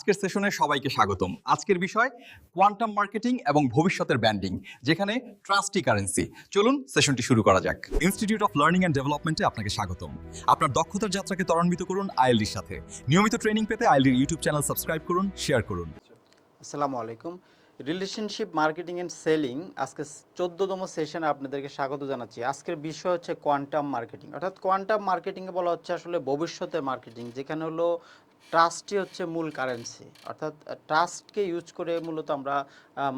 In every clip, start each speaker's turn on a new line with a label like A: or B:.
A: আজকের সেশনে সবাইকে স্বাগতম। আজকের বিষয় কোয়ান্টাম মার্কেটিং এবং ভবিষ্যতের ব্র্যান্ডিং, যেখানে ট্রাস্টি কারেন্সি। চলুন সেশনটি শুরু করা যাক। ইনস্টিটিউট অফ লার্নিং অ্যান্ড ডেভেলপমেন্টে আপনাকে স্বাগতম। আপনার দক্ষতার যাত্রাকে ত্বরান্বিত করুন আইএলডির সাথে। নিয়মিত ট্রেনিং পেতে আইএলডির ইউটিউব চ্যানেল সাবস্ক্রাইব করুন, শেয়ার করুন।
B: আসসালামু আলাইকুম। রিলেশনশিপ মার্কেটিং অ্যান্ড সেলিং আজকে 14তম সেশনে আপনাদেরকে স্বাগত জানাচ্ছি। আজকের বিষয় হচ্ছে কোয়ান্টাম মার্কেটিং, অর্থাৎ কোয়ান্টাম মার্কেটিংয়ে বলা হচ্ছে আসলে ভবিষ্যতের মার্কেটিং, যেখানে হলো ট্রাস্টই হচ্ছে মূল কারেন্সি। অর্থাৎ ট্রাস্টকে ইউজ করে মূলত আমরা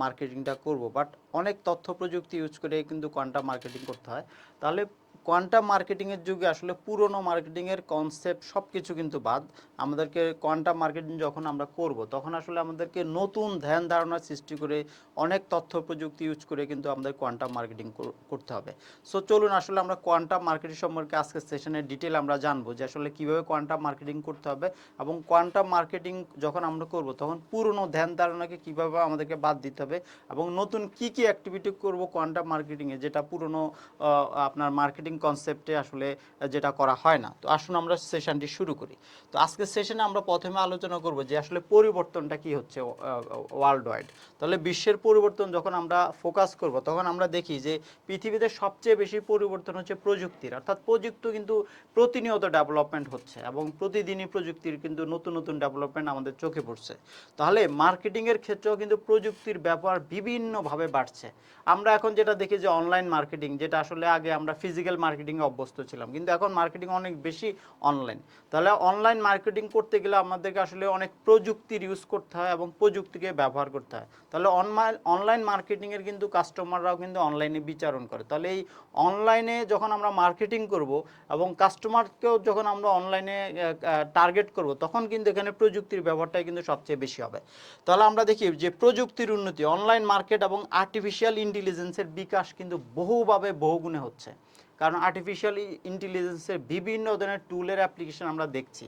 B: মার্কেটিংটা করব, বাট অনেক তথ্য প্রযুক্তি ইউজ করে কিন্তু কোয়ান্টাম মার্কেটিং করতে হয়। তাহলে কোয়ান্টাম মার্কেটিংয়ের যুগে আসলে পুরনো মার্কেটিংয়ের কনসেপ্ট সব কিছু কিন্তু বাদ। আমাদেরকে কোয়ান্টাম মার্কেটিং যখন আমরা করব, তখন আসলে আমাদেরকে নতুন ধ্যান ধারণার সৃষ্টি করে অনেক তথ্য প্রযুক্তি ইউজ করে কিন্তু আমাদের কোয়ান্টাম মার্কেটিং করতে হবে। সো চলুন আসলে আমরা কোয়ান্টাম মার্কেটিং সম্পর্কে আজকের সেশনের ডিটেল আমরা জানবো যে আসলে কীভাবে কোয়ান্টাম মার্কেটিং করতে হবে, এবং কোয়ান্টাম মার্কেটিং যখন আমরা করব তখন পুরনো ধ্যান ধারণাকে কীভাবে আমাদেরকে বাদ দিতে হবে, এবং নতুন কি কি অ্যাক্টিভিটি করব কোয়ান্টাম মার্কেটিংয়ে, যেটা পুরনো আপনার মার্কেটিং কনসেপ্টে আসলে যেটা করা হয় না। তো আসুন আমরা সেশনটি শুরু করি। তো আজকের সেশনে আমরা প্রথমে আলোচনা করব যে আসলে পরিবর্তনটা কি হচ্ছে ওয়ার্ল্ড ওয়াইড। তাহলে বিশ্বের পরিবর্তন যখন আমরা ফোকাস করব, তখন আমরা দেখি যে পৃথিবীতে সবচেয়ে বেশি পরিবর্তন হচ্ছে প্রযুক্তির, অর্থাৎ প্রযুক্তি কিন্তু প্রতিনিয়ত ডেভেলপমেন্ট হচ্ছে এবং প্রতিদিনই প্রযুক্তির কিন্তু নতুন নতুন ডেভেলপমেন্ট আমাদের চোখে পড়ছে। তাহলে মার্কেটিংয়ের ক্ষেত্রেও কিন্তু প্রযুক্তির ব্যবহার বিভিন্নভাবে বাড়ছে। আমরা এখন যেটা দেখি যে অনলাইন মার্কেটিং, যেটা আসলে আগে আমরা ফিজিক্যাল মার্কেটিংয়ে অভ্যস্ত ছিলাম, কিন্তু এখন মার্কেটিং অনেক বেশি অনলাইন। তাহলে অনলাইন মার্কেটিং করতে গেলে আমাদেরকে আসলে অনেক প্রযুক্তির ইউজ করতে হয় এবং প্রযুক্তিকে ব্যবহার করতে হয়। তাহলে অনলাইন মার্কেটিংয়ের কিন্তু কাস্টমাররাও কিন্তু অনলাইনে বিচারণ করে। তাহলে এই অনলাইনে যখন আমরা মার্কেটিং করব এবং কাস্টমারকেও যখন আমরা অনলাইনে টার্গেট করব, তখন কিন্তু এখানে প্রযুক্তির ব্যবহারটাই কিন্তু সবচেয়ে বেশি হবে। তাহলে আমরা দেখি যে প্রযুক্তির উন্নতি, অনলাইন মার্কেট এবং আর্টিফিশিয়াল ইন্টেলিজেন্সের বিকাশ কিন্তু বহুভাবে বহুগুণে হচ্ছে। কারণ আর্টিফিশিয়াল ইন্টেলিজেন্সের বিভিন্ন ধরনের টুলের অ্যাপ্লিকেশন আমরা দেখছি।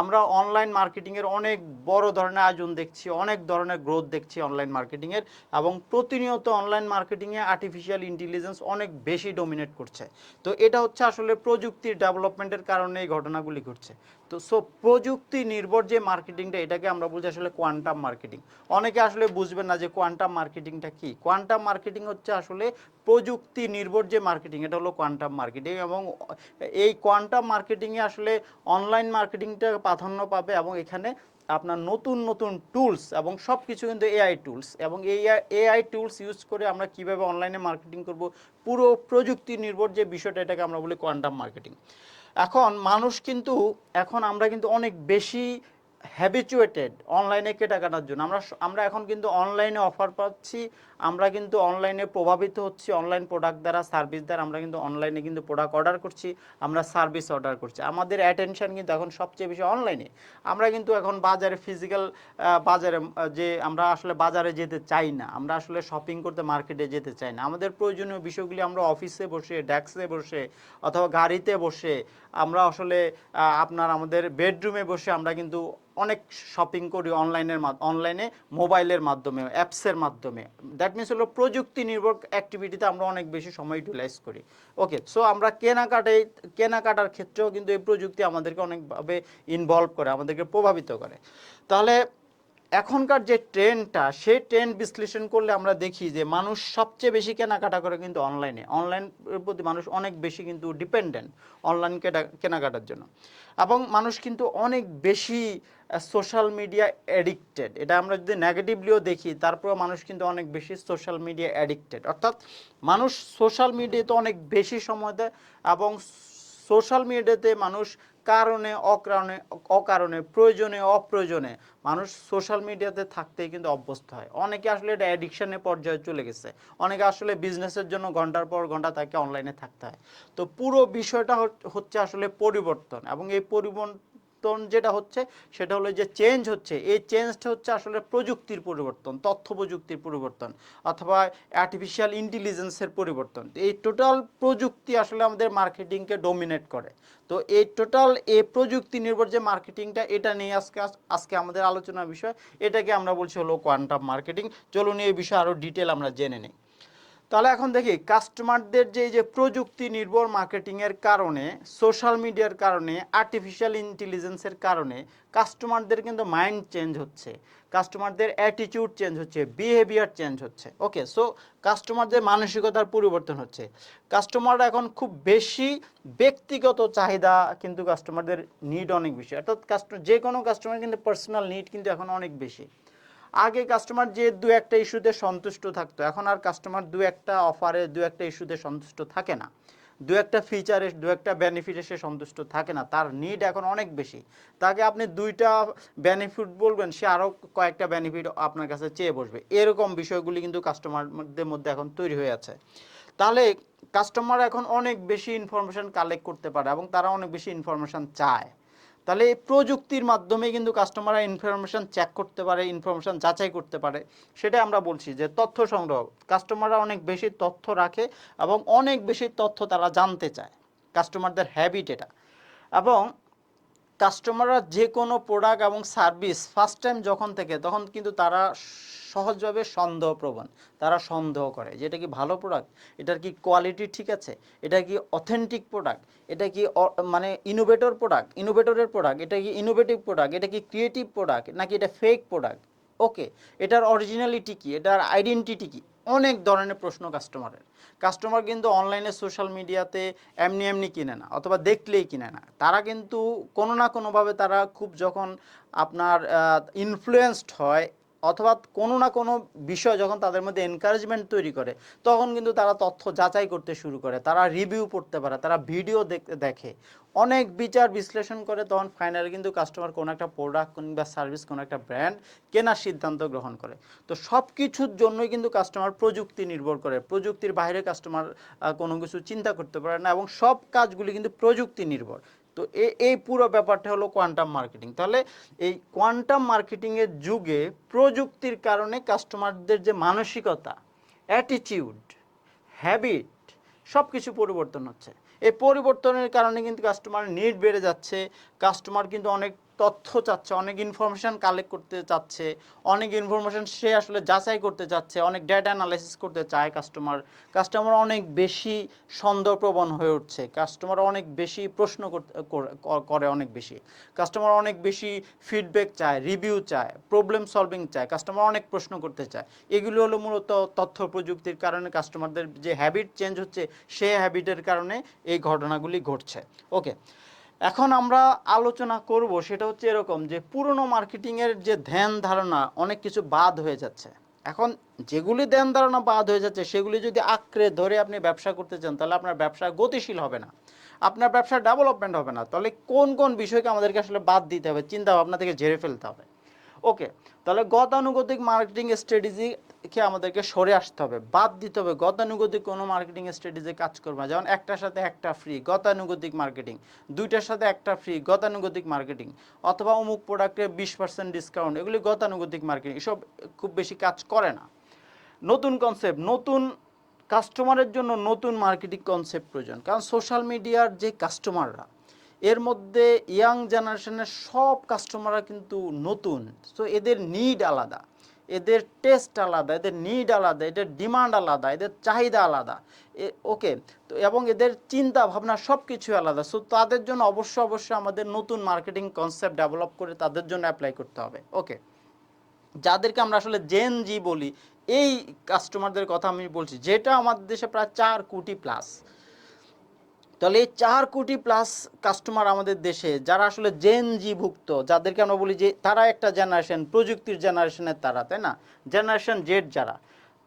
B: আমরা অনলাইন মার্কেটিংয়ের অনেক বড় ধরনের আয়োজন দেখছি, অনেক ধরনের গ্রোথ দেখছি অনলাইন মার্কেটিংয়ের, এবং প্রতিনিয়ত অনলাইন মার্কেটিংয়ে আর্টিফিশিয়াল ইন্টেলিজেন্স অনেক বেশি ডমিনেট করছে। তো এটা হচ্ছে আসলে প্রযুক্তির ডেভেলপমেন্টের কারণে এই ঘটনাগুলি ঘটছে। তো প্রযুক্তি নির্ভর যে মার্কেটিংটা, এটাকে আমরা বুঝি আসলে কোয়ান্টাম মার্কেটিং। অনেকে আসলে বুঝবেন না যে কোয়ান্টাম মার্কেটিংটা কি। কোয়ান্টাম মার্কেটিং হচ্ছে আসলে প্রযুক্তি নির্ভর যে মার্কেটিং, এটা হলো কোয়ান্টাম মার্কেটিং, এবং এই কোয়ান্টাম মার্কেটিংয়ে আসলে অনলাইন মার্কেটিংটা প্রাধান্য পাবে, এবং এখানে আপনার নতুন নতুন টুলস এবং সব কিছু কিন্তু এআই টুলস, এবং এই এআই টুলস ইউজ করে আমরা কীভাবে অনলাইনে মার্কেটিং করব, পুরো প্রযুক্তি নির্ভর যে বিষয়টা, এটাকে আমরা বলি কোয়ান্টাম মার্কেটিং। এখন আমরা কিন্তু অনেক বেশি হ্যাবিচুয়েটেড অনলাইনে কেনাকাটার জন্য। আমরা এখন কিন্তু অনলাইনে অফার পাচ্ছি, আমরা কিন্তু অনলাইনে প্রভাবিত হচ্ছি, অনলাইন প্রোডাক্ট দ্বারা, সার্ভিস দ্বারা। আমরা কিন্তু অনলাইনে কিন্তু প্রোডাক্ট অর্ডার করছি, আমরা সার্ভিস অর্ডার করছি। আমাদের অ্যাটেনশন কিন্তু এখন সবচেয়ে বেশি অনলাইনে। আমরা কিন্তু এখন বাজারে ফিজিক্যাল বাজারে যে আমরা আসলে বাজারে যেতে চাই না, আমরা আসলে শপিং করতে মার্কেটে যেতে চাই না। আমাদের প্রয়োজনীয় বিষয়গুলি আমরা অফিসে বসে, ডেস্কে বসে অথবা গাড়িতে বসে, আমরা আসলে আমাদের বেডরুমে বসে আমরা কিন্তু অনেক শপিং করি অনলাইনে মোবাইলের মাধ্যমে, অ্যাপসের মাধ্যমে। দ্যাট মিনস হলো প্রযুক্তি নির্ভর অ্যাক্টিভিটিতে আমরা অনেক বেশি সময় ইউটিলাইজ করি। ওকে, সো আমরা কেনাকাটার ক্ষেত্রেও কিন্তু এই প্রযুক্তি আমাদেরকে অনেকভাবে ইনভলভ করে, আমাদেরকে প্রভাবিত করে। তাহলে এখনকার যে ট্রেন্ডটা, সেই ট্রেন্ড বিশ্লেষণ করলে আমরা দেখি যে মানুষ সবচেয়ে বেশি কেনাকাটা করে কিন্তু অনলাইনের প্রতি মানুষ অনেক বেশি কিন্তু ডিপেন্ডেন্ট অনলাইন কেনাকাটার জন্য। এবং মানুষ কিন্তু অনেক বেশি সোশ্যাল মিডিয়া অ্যাডিক্টেড। এটা আমরা যদি নেগেটিভলিও দেখি, তারপরেও মানুষ কিন্তু অনেক বেশি সোশ্যাল মিডিয়া অ্যাডিক্টেড। অর্থাৎ মানুষ সোশ্যাল মিডিয়াতে অনেক বেশি সময় দেয়, এবং সোশ্যাল মিডিয়াতে মানুষ অকারণে, প্রয়োজনে অপ্রয়োজনে মানুষ সোশ্যাল মিডিয়াতে থাকতেই কিন্তু অভ্যস্ত হয়। অনেকে আসলে এটা অ্যাডিকশনের পর্যায়ে চলে গেছে, অনেকে আসলে বিজনেসের জন্য ঘন্টার পর ঘন্টা তাকে অনলাইনে থাকতে হয়। তো পুরো বিষয়টা হচ্ছে আসলে পরিবর্তন, এবং এই পরিবর্তন যেটা হচ্ছে সেটা হলো যে চেঞ্জ হচ্ছে, এই চেঞ্জটা হচ্ছে আসলে প্রযুক্তির পরিবর্তন, তথ্য প্রযুক্তির পরিবর্তন, অথবা আর্টিফিশিয়াল ইন্টেলিজেন্সের পরিবর্তন। এই টোটাল প্রযুক্তি আসলে আমাদের মার্কেটিংকে ডমিনেট করে। তো এই প্রযুক্তি নির্ভর যে মার্কেটিংটা, এটা নিয়ে আজকে আমাদের আলোচনার বিষয়। এটাকে আমরা বলছি হলো কোয়ান্টাম মার্কেটিং। চলুন এই বিষয়ে আরও ডিটেল আমরা জেনে নিই। তাহলে এখন দেখি কাস্টমারদের যে এই যে প্রযুক্তি নির্ভর মার্কেটিংয়ের কারণে, সোশ্যাল মিডিয়ার কারণে, আর্টিফিশিয়াল ইন্টেলিজেন্সের কারণে কাস্টমারদের কিন্তু মাইন্ড চেঞ্জ হচ্ছে, কাস্টমারদের অ্যাটিটিউড চেঞ্জ হচ্ছে, বিহেভিয়ার চেঞ্জ হচ্ছে। ওকে, সো কাস্টমারদের মানসিকতার পরিবর্তন হচ্ছে। কাস্টমাররা এখন খুব বেশি ব্যক্তিগত চাহিদা, কিন্তু কাস্টমারদের নিড অনেক বেশি, অর্থাৎ যে কোনো কাস্টমার কিন্তু পার্সোনাল নিড কিন্তু এখন অনেক বেশি। আগে কাস্টমার যে দু একটা ইস্যুতে সন্তুষ্ট থাকতো, এখন আর কাস্টমার দু একটা অফারে, দু একটা ইস্যুতে সন্তুষ্ট থাকে না, দু একটা ফিচারে, দু একটা বেনিফিটে সে সন্তুষ্ট থাকে না। তার নিড এখন অনেক বেশি। তাকে আপনি দুইটা বেনিফিট বলবেন, সে আরও কয়েকটা বেনিফিট আপনার কাছে চেয়ে বসবে। এরকম বিষয়গুলি কিন্তু কাস্টমারদের মধ্যে এখন তৈরি হয়ে আছে। তাহলে কাস্টমার এখন অনেক বেশি ইনফরমেশান কালেক্ট করতে পারে এবং তারা অনেক বেশি ইনফরমেশান চায়। তাহলে এই প্রযুক্তির মাধ্যমে কিন্তু কাস্টমাররা ইনফরমেশান চেক করতে পারে, ইনফরমেশান যাচাই করতে পারে। সেটা আমরা বলছি যে তথ্য সংগ্রহ। কাস্টমাররা অনেক বেশি তথ্য রাখে এবং অনেক বেশি তথ্য তারা জানতে চায়। কাস্টমারদের হ্যাবিট এটা। এবং কাস্টমাররা যে কোনো প্রোডাক্ট এবং সার্ভিস ফার্স্ট টাইম যখন থেকে, তখন কিন্তু তারা সহজভাবে সন্দেহপ্রবণ। তারা সন্দেহ করে যে এটা কি ভালো প্রোডাক্ট, এটার কি কোয়ালিটি ঠিক আছে, এটা কি অথেন্টিক প্রোডাক্ট, এটা কি মানে ইনোভেটরের প্রোডাক্ট, এটা কি ইনোভেটিভ প্রোডাক্ট, এটা কি ক্রিয়েটিভ প্রোডাক্ট, নাকি এটা ফেক প্রোডাক্ট। ওকে, এটার অরিজিনালিটি কী, এটার আইডেন্টিটি কী, অনেক ধরনের প্রশ্ন কাস্টমারের। কাস্টমার কিন্তু অনলাইনে সোশ্যাল মিডিয়াতে এমনি এমনি কিনে না, অথবা দেখলেই কিনে না। তারা কিন্তু কোনো না কোনোভাবে তারা খুব যখন আপনার ইনফ্লুয়েন্সড হয়, অথবা কোনো না কোনো বিষয় যখন তাদের মধ্যে এনকারেজমেন্ট তৈরি করে, তখন কিন্তু তারা তথ্য যাচাই করতে শুরু করে, তারা রিভিউ পড়তে পারে, তারা ভিডিও দেখে, অনেক বিচার বিশ্লেষণ করে, তখন ফাইনালি কিন্তু কাস্টমার কোনো একটা প্রোডাক্ট কিংবা সার্ভিস, কোনো একটা ব্র্যান্ড কেনার সিদ্ধান্ত গ্রহণ করে। তো সব কিছুর জন্যই কিন্তু কাস্টমার প্রযুক্তি নির্ভর করে। প্রযুক্তির বাইরে কাস্টমার কোনো কিছু চিন্তা করতে পারে না, এবং সব কাজগুলি কিন্তু প্রযুক্তি নির্ভর। তো এই পুরো ব্যাপারটা হলো কোয়ান্টাম মার্কেটিং। তাহলে এই কোয়ান্টাম মার্কেটিংয়ের যুগে প্রযুক্তির কারণে কাস্টমারদের যে মানসিকতা, অ্যাটিটিউড, হ্যাবিট, সব কিছু পরিবর্তন হচ্ছে। এই পরিবর্তনের কারণে কিন্তু কাস্টমার নিড বেড়ে যাচ্ছে। কাস্টমার কিন্তু অনেক তথ্য চাচ্ছে, অনেক ইনফরমেশান কালেক্ট করতে চাচ্ছে, অনেক ইনফরমেশান সে আসলে যাচাই করতে চাচ্ছে, অনেক ডেটা অ্যানালাইসিস করতে চায় কাস্টমার অনেক বেশি সন্দেহপ্রবণ হয়ে উঠছে। কাস্টমার অনেক বেশি প্রশ্ন করে, অনেক বেশি কাস্টমার অনেক বেশি ফিডব্যাক চায়, রিভিউ চায়, প্রবলেম সলভিং চায়, কাস্টমার অনেক প্রশ্ন করতে চায়। এগুলো হলো মূলত তথ্য প্রযুক্তির কারণে কাস্টমারদের যে হ্যাবিট চেঞ্জ হচ্ছে, সেই হ্যাবিটের কারণে এই ঘটনাগুলি ঘটছে। ওকে, এখন আমরা আলোচনা করব সেটা হচ্ছে এরকম যে পুরনো মার্কেটিংয়ের যে ধ্যান ধারণা, অনেক কিছু বাদ হয়ে যাচ্ছে। এখন যেগুলি ধ্যান ধারণা বাদ হয়ে যাচ্ছে, সেগুলি যদি আঁকড়ে ধরে আপনি ব্যবসা করতে চান, তাহলে আপনার ব্যবসা গতিশীল হবে না, আপনার ব্যবসার ডেভেলপমেন্ট হবে না। তাহলে কোন কোন বিষয়কে আমাদেরকে আসলে বাদ দিতে হবে, চিন্তা ভাবনা থেকে ঝেড়ে ফেলতে হবে। ওকে, তাহলে গতানুগতিক মার্কেটিং স্ট্র্যাটেজিকে আমাদেরকে সরে আসতে হবে, বাদ দিতে হবে। গতানুগতিক কোনো মার্কেটিং স্ট্র্যাটেজি কাজ করবে না। যেমন একটার সাথে একটা ফ্রি, গতানুগতিক মার্কেটিং; দুইটার সাথে একটা ফ্রি, গতানুগতিক মার্কেটিং; অথবা অমুক প্রোডাক্টে 20% ডিসকাউন্ট, এগুলি গতানুগতিক মার্কেটিং। এসব খুব বেশি কাজ করে না। নতুন কনসেপ্ট, নতুন কাস্টমারের জন্য নতুন মার্কেটিং কনসেপ্ট প্রয়োজন। কারণ সোশ্যাল মিডিয়ার যে কাস্টমাররা, এর মধ্যে ইয়াং জেনারেশনের সব কাস্টমাররা কিন্তু নতুন। সো এদের নিড আলাদা, এদের টেস্ট আলাদা, এদের নিড আলাদা, এদের ডিমান্ড আলাদা, এদের চাহিদা আলাদা। ওকে, তো এবং এদের চিন্তা ভাবনা সব কিছু আলাদা। সো তাদের জন্য অবশ্যই আমাদের নতুন মার্কেটিং কনসেপ্ট ডেভেলপ করে তাদের জন্য অ্যাপ্লাই করতে হবে। ওকে, যাদেরকে আমরা আসলে জেন জি বলি, এই কাস্টমারদের কথা আমি বলছি, যেটা আমাদের দেশে প্রায় 4 কোটি প্লাস। তাহলে এই 4 কোটি প্লাস কাস্টমার আমাদের দেশে, যারা আসলে জেন জি ভুক্ত, যাদেরকে আমরা বলি যে তারা একটা জেনারেশন, প্রযুক্তির জেনারেশনের তারা, তাই না, জেনারেশন জেড যারা।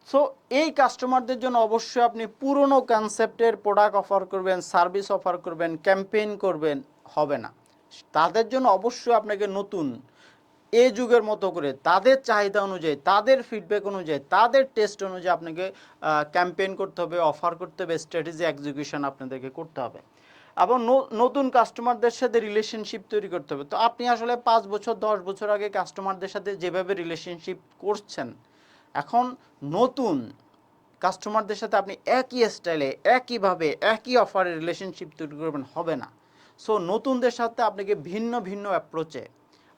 B: সো এই কাস্টমারদের জন্য অবশ্যই আপনি পুরনো কনসেপ্টের প্রোডাক্ট অফার করবেন, সার্ভিস অফার করবেন, ক্যাম্পেইন করবেন, হবে না। তাদের জন্য অবশ্যই আপনাকে নতুন, এই যুগের মতো করে, তাদের চাহিদা অনুযায়ী, তাদের ফিডব্যাক অনুযায়ী, তাদের টেস্ট অনুযায়ী আপনাকে ক্যাম্পেইন করতে হবে, অফার করতে হবে, স্ট্র্যাটেজি এক্সিকিউশন আপনাদেরকে করতে হবে। এবং নতুন কাস্টমারদের সাথে রিলেশনশিপ তৈরি করতে হবে। তো আপনি আসলে 5 বছর 10 বছর আগে কাস্টমারদের সাথে যেভাবে রিলেশনশিপ করছেন, এখন নতুন কাস্টমারদের সাথে আপনি একই স্টাইলে, একইভাবে, একই অফারে রিলেশনশিপ তৈরি করবেন, হবে না। সো নতুনদের সাথে আপনাকে ভিন্ন ভিন্ন অ্যাপ্রোচে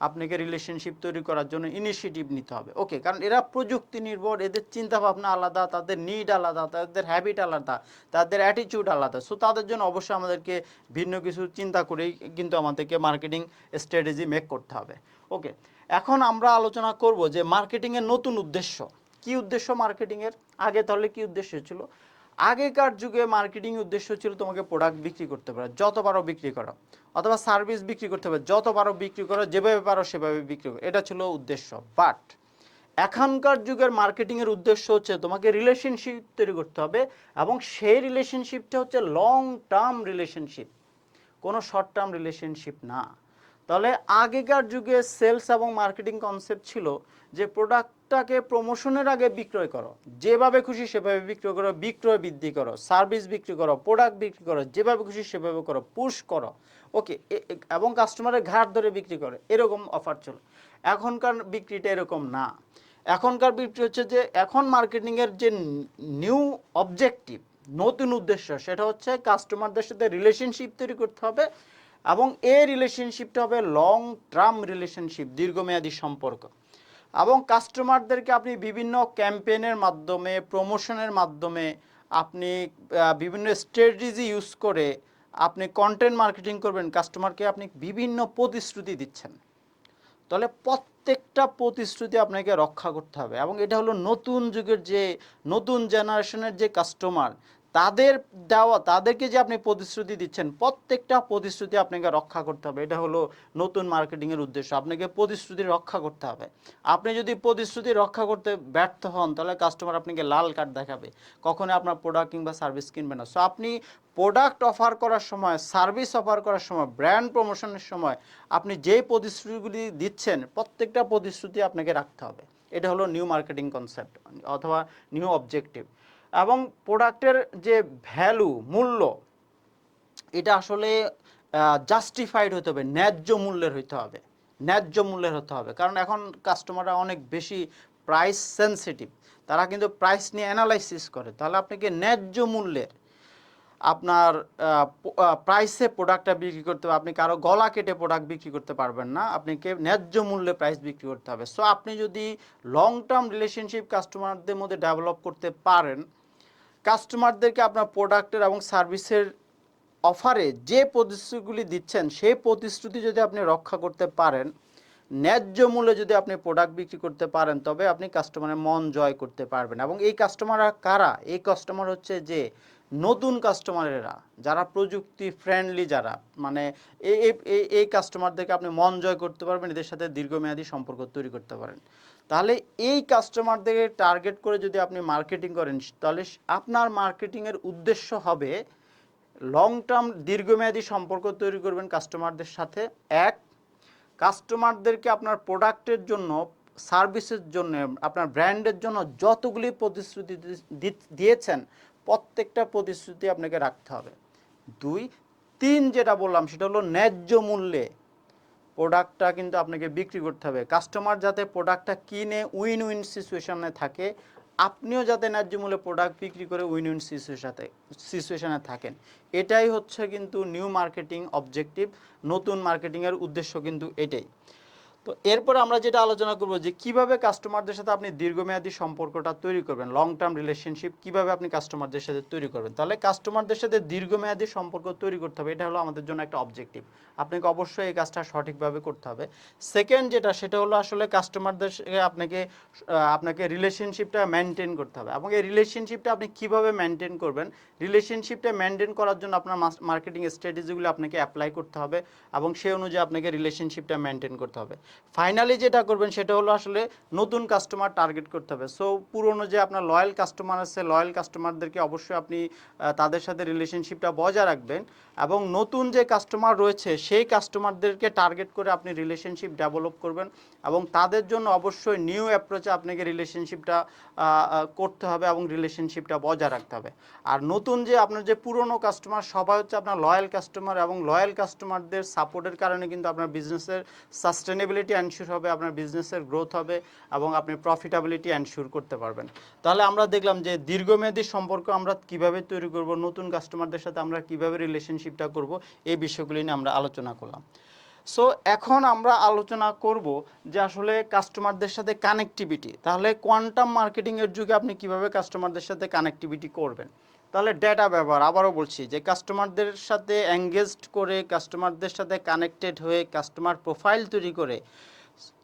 B: আপনাকে রিলেশনশিপ তৈরি করার জন্য ইনিশিয়েটিভ নিতে হবে। ওকে, কারণ এরা প্রযুক্তি নির্ভর, এদের চিন্তা ভাবনা আলাদা, তাদের নিড আলাদা, তাদের হ্যাবিট আলাদা, তাদের অ্যাটিটিউড আলাদা। সো তাদের জন্য অবশ্যই আমাদেরকে ভিন্ন কিছু চিন্তা করেই কিন্তু আমাদেরকে মার্কেটিং স্ট্র্যাটেজি মেক করতে হবে। ওকে, এখন আমরা আলোচনা করব যে মার্কেটিংয়ের নতুন উদ্দেশ্য। কি উদ্দেশ্য মার্কেটিংয়ের? আগে তাহলে কি উদ্দেশ্য ছিল? আগেকার যুগে মার্কেটিং উদ্দেশ্য ছিল তোমাকে প্রোডাক্ট বিক্রি করতে পারো, যত পারো বিক্রি করো, অথবা সার্ভিস বিক্রি করতে হবে, যত পারো বিক্রি করো, যেভাবে পারো সেভাবে বিক্রি করো, এটা ছিল উদ্দেশ্য। বাট এখনকার যুগের মার্কেটিংয়ের উদ্দেশ্য হচ্ছে তোমাকে রিলেশনশিপ তৈরি করতে হবে, এবং সেই রিলেশনশিপটা হচ্ছে লং টার্ম রিলেশনশিপ, কোনো শর্ট টার্ম রিলেশনশিপ না। তাহলে আগেকার যুগে সেলস এবং মার্কেটিং কনসেপ্ট ছিল যে প্রোডাক্টটাকে প্রমোশনের আগে বিক্রয় করো, যেভাবে খুশি সেভাবে বিক্রয় করো, বিক্রয় বৃদ্ধি করো, সার্ভিস বিক্রি করো, প্রোডাক্ট বিক্রি করো, যেভাবে খুশি সেভাবে করো, পুশ করো। ওকে, এবং কাস্টমারের ঘাট ধরে বিক্রি করে, এরকম অফার ছিল। এখনকার বিক্রিটা এরকম না। এখনকার বিক্রি হচ্ছে যে এখন মার্কেটিংয়ের যে নিউ অবজেক্টিভ, নতুন উদ্দেশ্য, সেটা হচ্ছে কাস্টমারদের সাথে রিলেশনশিপ তৈরি করতে হবে, এবং এই রিলেশনশিপটা হবে লং টার্ম রিলেশনশিপ, দীর্ঘমেয়াদী সম্পর্ক। এবং কাস্টমারদেরকে আপনি বিভিন্ন ক্যাম্পেইনের মাধ্যমে, প্রমোশনের মাধ্যমে, আপনি বিভিন্ন স্ট্র্যাটেজি ইউজ করে আপনি কন্টেন্ট মার্কেটিং করবেন, কাস্টমারকে আপনি বিভিন্ন প্রতিশ্রুতি দিচ্ছেন। তাহলে প্রত্যেকটা প্রতিশ্রুতি আপনাকে রক্ষা করতে হবে, এবং এটা হলো নতুন যুগের যে নতুন জেনারেশনের যে কাস্টমার, তাদের দেওয়া, তাদেরকে যে আপনি প্রতিশ্রুতি দিচ্ছেন, প্রত্যেকটা প্রতিশ্রুতি আপনাকে রক্ষা করতে হবে। এটা হলো নতুন মার্কেটিংয়ের উদ্দেশ্য, আপনাকে প্রতিশ্রুতি রক্ষা করতে হবে। আপনি যদি প্রতিশ্রুতি রক্ষা করতে ব্যর্থ হন, তাহলে কাস্টমার আপনাকে লাল কার্ড দেখাবে, কখনোই আপনার প্রোডাক্ট কিংবা সার্ভিস কিনবে না। সো আপনি প্রোডাক্ট অফার করার সময়, সার্ভিস অফার করার সময়, ব্র্যান্ড প্রমোশনের সময় আপনি যেই প্রতিশ্রুতিগুলি দিচ্ছেন, প্রত্যেকটা প্রতিশ্রুতি আপনাকে রাখতে হবে। এটা হলো নিউ মার্কেটিং কনসেপ্ট অথবা নিউ অবজেক্টিভ। এবং প্রোডাক্টের যে ভ্যালু, মূল্য, এটা আসলে জাস্টিফাইড হতে হবে, ন্যায্য মূল্যের হতে হবে, ন্যায্য মূল্যের হতে হবে। কারণ এখন কাস্টমাররা অনেক বেশি প্রাইস সেনসিটিভ, তারা কিন্তু প্রাইস নিয়ে অ্যানালাইসিস করে। তাহলে আপনাকে ন্যায্য মূল্যের, আপনার প্রাইসে প্রোডাক্টটা বিক্রি করতে হবে। আপনি কারো গলা কেটে প্রোডাক্ট বিক্রি করতে পারবেন না, আপনাকে ন্যায্য মূল্যে প্রাইস বিক্রি করতে হবে। সো আপনি যদি লং টার্ম রিলেশনশিপ কাস্টমারদের মধ্যে ডেভেলপ করতে পারেন, কাস্টমারদেরকে আপনার প্রোডাক্টের এবং সার্ভিসের অফারে যে প্রতিশ্রুতিগুলি দিচ্ছেন, সেই প্রতিশ্রুতি যদি আপনি রক্ষা করতে পারেন, ন্যায্য মূল্যে যদি আপনি প্রোডাক্ট বিক্রি করতে পারেন, তবে আপনি কাস্টমারের মন জয় করতে পারবেন। এবং এই কাস্টমাররা কারা? এই কাস্টমার হচ্ছে যে নতুন কাস্টমারেরা, যারা প্রযুক্তি ফ্রেন্ডলি, যারা মানে এই কাস্টমারদেরকে আপনি মন জয় করতে পারবেন, এদের সাথে দীর্ঘমেয়াদী সম্পর্ক তৈরি করতে পারেন। তাহলে এই কাস্টমারদেরকে টার্গেট করে যদি আপনি মার্কেটিং করেন, তাহলে আপনার মার্কেটিংয়ের উদ্দেশ্য হবে লং টার্ম, দীর্ঘমেয়াদী সম্পর্ক তৈরি করবেন কাস্টমারদের সাথে। এক, কাস্টমারদেরকে আপনার প্রোডাক্টের জন্য, সার্ভিসের জন্য, আপনার ব্র্যান্ডের জন্য যতগুলি প্রতিশ্রুতি দিয়েছেন, প্রত্যেকটা প্রতিশ্রুতি আপনাকে রাখতে হবে। দুই, তিন, যেটা বললাম সেটা হলো ন্যায্য মূল্যে প্রোডাক্টটা কিন্তু আপনাকে বিক্রি করতে হবে। কাস্টমার যাতে প্রোডাক্টটা কিনে উইন উইন সিচুয়েশনে থাকে, আপনিও যাতে ন্যায্য মূল্যে প্রোডাক্ট বিক্রি করে উইন উইন সিচুয়েশনে থাকেন। এটাই হচ্ছে কিন্তু নিউ মার্কেটিং অবজেক্টিভ, নতুন মার্কেটিংয়ের উদ্দেশ্য কিন্তু এটাই। তো এরপর আমরা যেটা আলোচনা করব যে কিভাবে কাস্টমারদের সাথে আপনি দীর্ঘমেয়াদী সম্পর্কটা তৈরি করবেন, লং টার্ম রিলেশনশিপ কিভাবে আপনি কাস্টমারদের সাথে তৈরি করবেন। তাহলে কাস্টমারদের সাথে দীর্ঘমেয়াদী সম্পর্ক তৈরি করতে হবে, এটা হলো আমাদের জন্য একটা অবজেক্টিভ। আপনাকে অবশ্যই এই কাজটা সঠিকভাবে করতে হবে। সেকেন্ড যেটা, সেটা হলো আসলে কাস্টমারদের সাথে আপনাকে রিলেশনশিপটা মেনটেন করতে হবে। এবং এই রিলেশনশিপটা আপনি কিভাবে মেনটেন করবেন, রিলেশনশিপটা মেনটেন করার জন্য আপনার মার্কেটিং স্ট্র্যাটেজিগুলো আপনাকে অ্যাপ্লাই করতে হবে, এবং সেই অনুযায়ী আপনাকে রিলেশনশিপটা মেনটেন করতে হবে। ফাইনালি যেটা করবেন সেটা হলো আসলে নতুন কাস্টমার টার্গেট করতে হবে। সো পুরনো যে আপনার লয়াল কাস্টমার আছে, লয়াল কাস্টমারদেরকে অবশ্যই আপনি তাদের সাথে রিলেশনশিপটা বজায় রাখবেন, এবং নতুন যে কাস্টমার রয়েছে সেই কাস্টমারদেরকে টার্গেট করে আপনি রিলেশনশিপ ডেভেলপ করবেন, এবং তাদের জন্য অবশ্যই নিউ অ্যাপ্রোচে আপনাকে রিলেশনশিপটা করতে হবে এবং রিলেশনশিপটা বজায় রাখতে হবে। আর নতুন যে আপনার যে পুরনো কাস্টমার, সবাই হচ্ছে আপনার লয়াল কাস্টমার, এবং লয়াল কাস্টমারদের সাপোর্টের কারণে কিন্তু আপনার বিজনেসের সাস্টেনেবিলিটি এনশিওর হবে, আপনার বিজনেসের গ্রোথ হবে, এবং আপনি প্রফিটেবিলিটি এনশিওর করতে পারবেন। তাহলে আমরা দেখলাম যে দীর্ঘমেয়াদী সম্পর্ক আমরা কিভাবে তৈরি করব, নতুন কাস্টমারদের সাথে আমরা কিভাবে রিলেশনশিপটা করব, এই বিষয়গুলি নিয়ে আমরা আলোচনা করলাম। সো এখন আমরা আলোচনা করব যে আসলে কাস্টমারদের সাথে কানেক্টিভিটি। তাহলে কোয়ান্টাম মার্কেটিংয়ের যুগে আপনি কিভাবে কাস্টমারদের সাথে কানেক্টিভিটি করবেন? তাহলে ডেটা ব্যবহার, আবারও বলছি যে কাস্টমারদের সাথে এঙ্গেজড করে, কাস্টমারদের সাথে কানেক্টেড হয়ে, কাস্টমার প্রোফাইল তৈরি করে,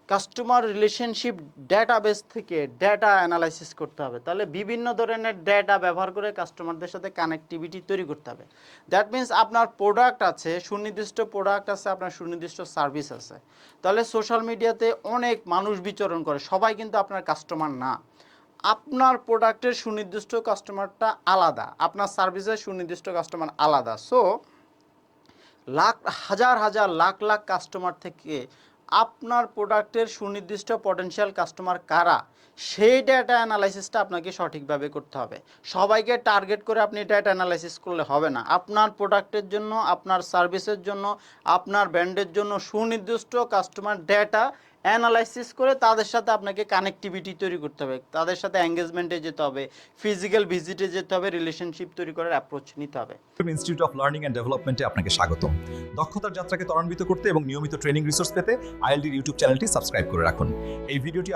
B: কাস্টমার রিলেশনশিপ ডেটাবেস থেকে ডেটা অ্যানালাইসিস করতে হবে। তাহলে বিভিন্ন ধরনের ডেটা ব্যবহার করে কাস্টমারদের সাথে কানেক্টিভিটি তৈরি করতে হবে। দ্যাট মিন্স আপনার প্রোডাক্ট আছে, সুনির্দিষ্ট প্রোডাক্ট আছে, আপনার সুনির্দিষ্ট সার্ভিস আছে। তাহলে সোশ্যাল মিডিয়াতে অনেক মানুষ বিচরণ করে, সবাই কিন্তু আপনার কাস্টমার না। আপনার প্রোডাক্টের সুনির্দিষ্ট কাস্টমারটা আলাদা, আপনার সার্ভিসের সুনির্দিষ্ট কাস্টমার আলাদা। সো হাজার হাজার লাখ লাখ কাস্টমার থেকে আপনার প্রোডাক্টের সুনির্দিষ্ট পটেনশিয়াল কাস্টমার কারা, সেই ডেটা অ্যানালাইসিসটা আপনাকে সঠিকভাবে করতে হবে। সবাইকে টার্গেট করে আপনি ডেটা অ্যানালাইসিস করলে হবে না। আপনার প্রোডাক্টের জন্য, আপনার সার্ভিসের জন্য, আপনার ব্র্যান্ডের জন্য সুনির্দিষ্ট কাস্টমার ডেটা অ্যানালাইসিস করে তাদের সাথে আপনাকে কানেক্টিভিটি তৈরি করতে হবে, তাদের সাথে এঙ্গেজমেন্টে যেতে হবে, ফিজিক্যাল ভিজিটে যেতে হবে, রিলেশনশিপ তৈরি করার অ্যাপ্রোচ নিতে হবে।
A: ইনস্টিটিউট অফ লার্নিং অ্যান্ড ডেভেলপমেন্টে আপনাকে স্বাগতম। দক্ষতার যাত্রাকে ত্বরান্বিত করতে এবং নিয়মিত ট্রেনিং রিসোর্স পেতে আইএলডির ইউটিউব চ্যানেলটি সাবস্ক্রাইব করে রাখুন। এই ভিডিওটি